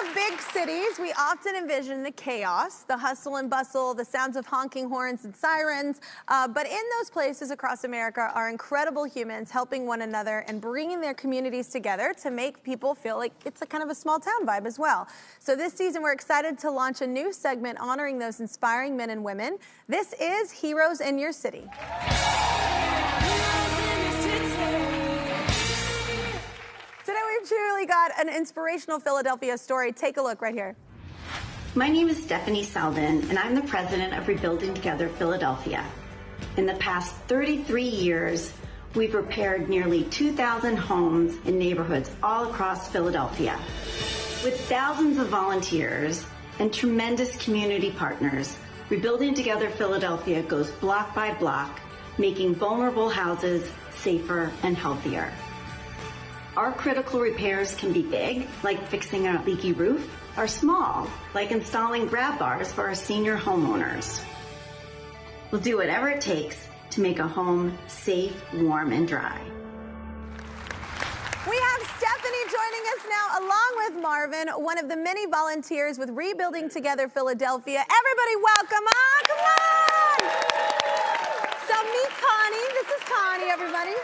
of big cities, we often envision the chaos, the hustle and bustle, the sounds of honking horns and sirens. But in those places across America are incredible humans helping one another and bringing their communities together to make people feel like it's a kind of a small town vibe as well. So this season, we're excited to launch a new segment honoring those inspiring men and women. This is Heroes in Your City. Today we've truly got an inspirational Philadelphia story. Take a look right here. My name is Stefanie Seldin, and I'm the president of Rebuilding Together Philadelphia. In the past 33 years, we've repaired nearly 2,000 homes in neighborhoods all across Philadelphia. With thousands of volunteers and tremendous community partners, Rebuilding Together Philadelphia goes block by block, making vulnerable houses safer and healthier. Our critical repairs can be big, like fixing a leaky roof, or small, like installing grab bars for our senior homeowners. We'll do whatever it takes to make a home safe, warm, and dry. We have Stefanie joining us now, along with Marvin, one of the many volunteers with Rebuilding Together Philadelphia. Everybody welcome on, come on! So meet Connie. This is Connie, everybody.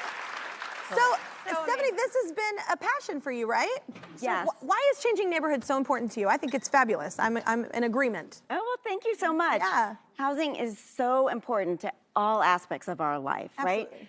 So Stefanie, this has been a passion for you, right? Yes. So why is changing neighborhoods so important to you? I think it's fabulous. I'm in agreement. Oh, well, thank you so much. Yeah. Housing is so important to all aspects of our life, Absolutely. right?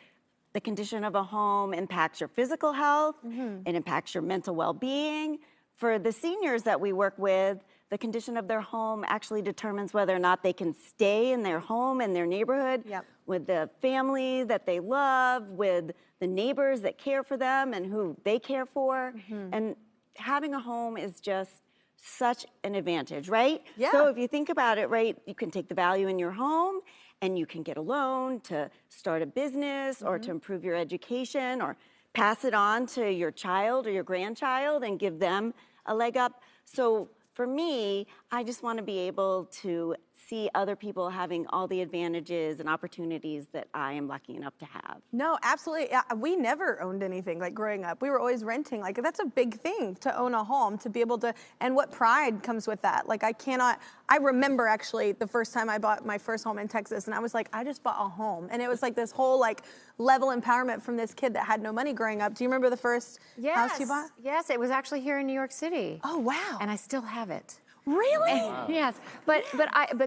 The condition of a home impacts your physical health, it impacts your mental well-being. For the seniors that we work with, the condition of their home actually determines whether or not they can stay in their home, in their neighborhood, with the family that they love, with the neighbors that care for them and who they care for. And having a home is just such an advantage, right? Yeah. So if you think about it, right, you can take the value in your home and you can get a loan to start a business or to improve your education or pass it on to your child or your grandchild and give them a leg up. So for me, I just want to be able to see other people having all the advantages and opportunities that I am lucky enough to have. No, absolutely. We never owned anything like growing up. We were always renting. Like that's a big thing to own a home, to be able to, and what pride comes with that. Like I remember actually the first time I bought my first home in Texas and I was like, I just bought a home. And it was like this whole like level empowerment from this kid that had no money growing up. Do you remember the first house you bought? Yes, it was actually here in New York City. Oh, wow. And I still have it. Really? Wow. Yes, but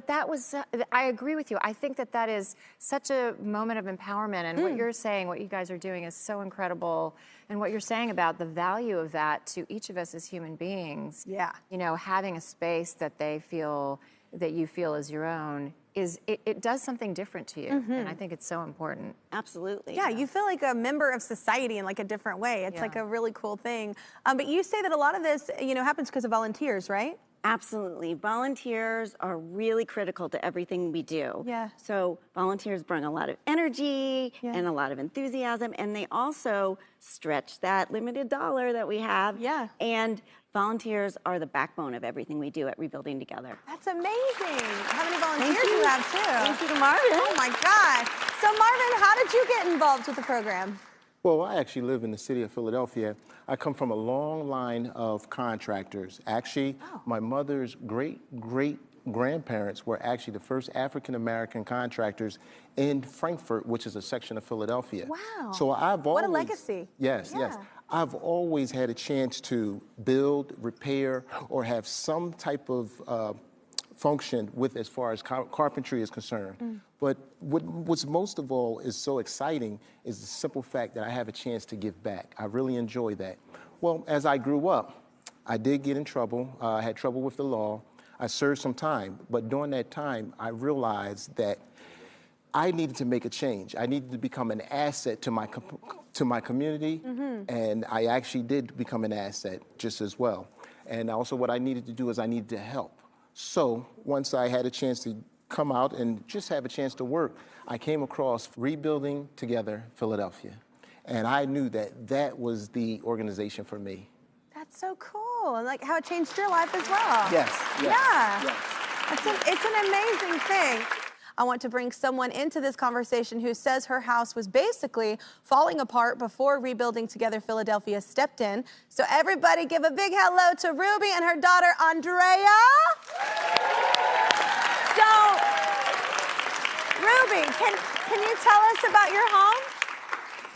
that was, I agree with you. I think that is such a moment of empowerment, and what you're saying, what you guys are doing is so incredible, and what you're saying about the value of that to each of us as human beings. Yeah. You know, having a space that you feel is your own, it does something different to you, and I think it's so important. Absolutely. Yeah, you feel like a member of society in like a different way. It's like a really cool thing. But you say that a lot of this, happens because of volunteers, right? Absolutely. Volunteers are really critical to everything we do. Yeah. So volunteers bring a lot of energy and a lot of enthusiasm, and they also stretch that limited dollar that we have. Yeah. And volunteers are the backbone of everything we do at Rebuilding Together. That's amazing. How many volunteers you have too? Thank you to Marvin. Oh my gosh. So Marvin, how did you get involved with the program? Well, I actually live in the city of Philadelphia. I come from a long line of contractors. Actually, my mother's great-great-grandparents were actually the first African-American contractors in Frankfurt, which is a section of Philadelphia. Wow. So I've always... What a legacy. Yes, yes. I've always had a chance to build, repair, or have some type of function with as far as carpentry is concerned. But what's most of all is so exciting is the simple fact that I have a chance to give back. I really enjoy that. Well, as I grew up, I did get in trouble. I had trouble with the law. I served some time. But during that time, I realized that I needed to make a change. I needed to become an asset to my community, and I actually did become an asset just as well. And also what I needed to do is I needed to help. So once I had a chance to come out and just have a chance to work, I came across Rebuilding Together Philadelphia. And I knew that that was the organization for me. That's so cool. And like how it changed your life as well. Yes. Yeah. Yes. It's an amazing thing. I want to bring someone into this conversation who says her house was basically falling apart before Rebuilding Together Philadelphia stepped in. So everybody give a big hello to Ruby and her daughter, Andrea. So, Ruby, can you tell us about your home?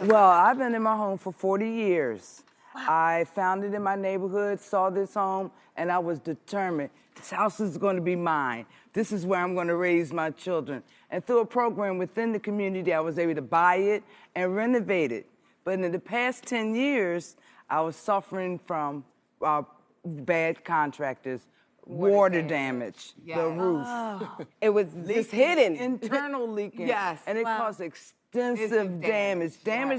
Well, I've been in my home for 40 years. Wow. I found it in my neighborhood, saw this home, and I was determined. This house is going to be mine. This is where I'm going to raise my children. And through a program within the community, I was able to buy it and renovate it. But in the past 10 years, I was suffering from bad contractors, water damage, the roof. Oh. It was just hidden. Internal leaking. Yes. And it caused extensive damage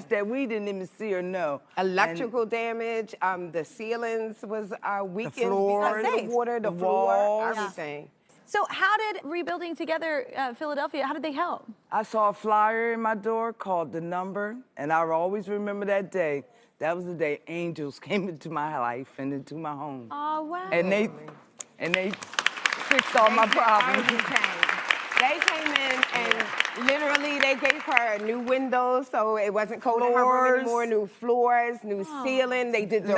that we didn't even see or know. Electrical damage, the ceilings was weakened the floors, because of the water, the floor, everything. So how did Rebuilding Together Philadelphia, how did they help? I saw a flyer in my door called The Number, and I always remember that day. That was the day angels came into my life and into my home. Oh, wow. And they fixed all my problems. They came in and literally they gave her new windows so it wasn't cold in her room anymore, new floors, new ceiling. They did the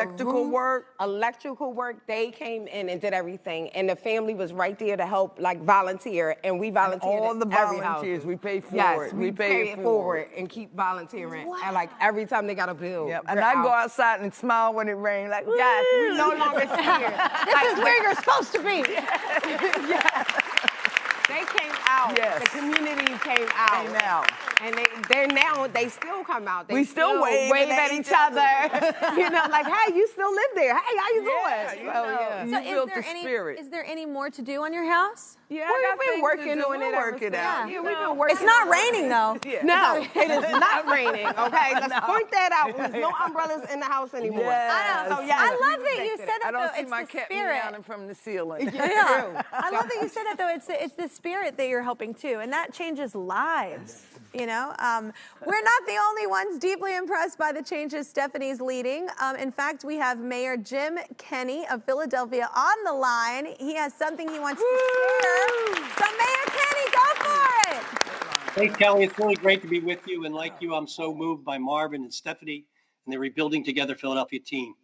electrical work. They came in and did everything. And the family was right there to help, like volunteer. And we volunteered all the at every volunteers, house. we paid for yes, it. we paid it forward and keep volunteering. Wow. And like every time they got a bill. Yep. And I go outside and smile when it rains. Like, yes, we no longer scared. This is where you're supposed to be. Yes. They came out. Yes. The community came out. Came out. And they still come out. They we still wave at each other. You know, like, hey, you still live there. Hey, how you doing? You built the spirit. Is there any more to do on your house? Yeah, we've been working on it. Working out. Yeah, we've been working. It's not raining though. Yeah. No, it is not raining. Okay, let's point that out. There's no umbrellas in the house anymore. Yes. So, I love that you said that. I don't though. see It's my the cat spirit. meowing from the ceiling. Yeah. I love that you said that though. It's the spirit that you're helping too, and that changes lives. You know, we're not the only ones deeply impressed by the changes Stefanie's leading. In fact, we have Mayor Jim Kenney of Philadelphia on the line. He has something he wants to share. So Mayor Kenney, go for it. Hey, Kelly, it's really great to be with you. And like you, I'm so moved by Marvin and Stefanie and the Rebuilding Together Philadelphia team.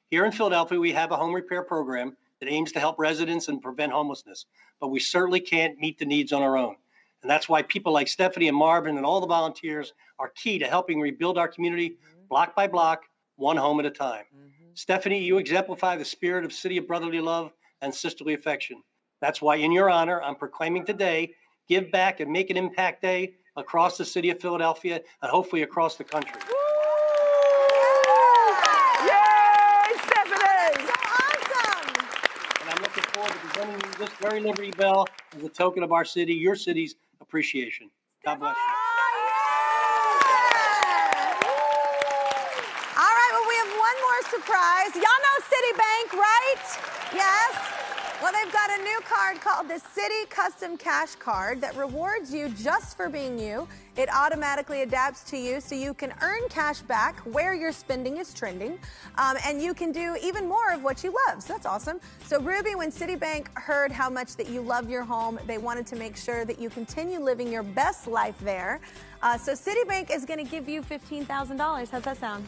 Here in Philadelphia, we have a home repair program that aims to help residents and prevent homelessness, but we certainly can't meet the needs on our own. And that's why people like Stefanie and Marvin and all the volunteers are key to helping rebuild our community block by block, one home at a time. Stefanie, you exemplify the spirit of City of Brotherly Love and Sisterly Affection. That's why in your honor, I'm proclaiming today, Give Back and Make an Impact Day across the city of Philadelphia and hopefully across the country. Yay, Stefanie! So awesome! And I'm looking forward to presenting you this very Liberty Bell as a token of our city, your city's appreciation. God bless you. All right, well, we have one more surprise. Y'all know Citibank, right? Yes? Well, they've got a new card called the Citi Custom Cash Card that rewards you just for being you. It automatically adapts to you so you can earn cash back where your spending is trending, and you can do even more of what you love. So that's awesome. So Ruby, when Citibank heard how much that you love your home, they wanted to make sure that you continue living your best life there. So Citibank is going to give you $15,000. How's that sound?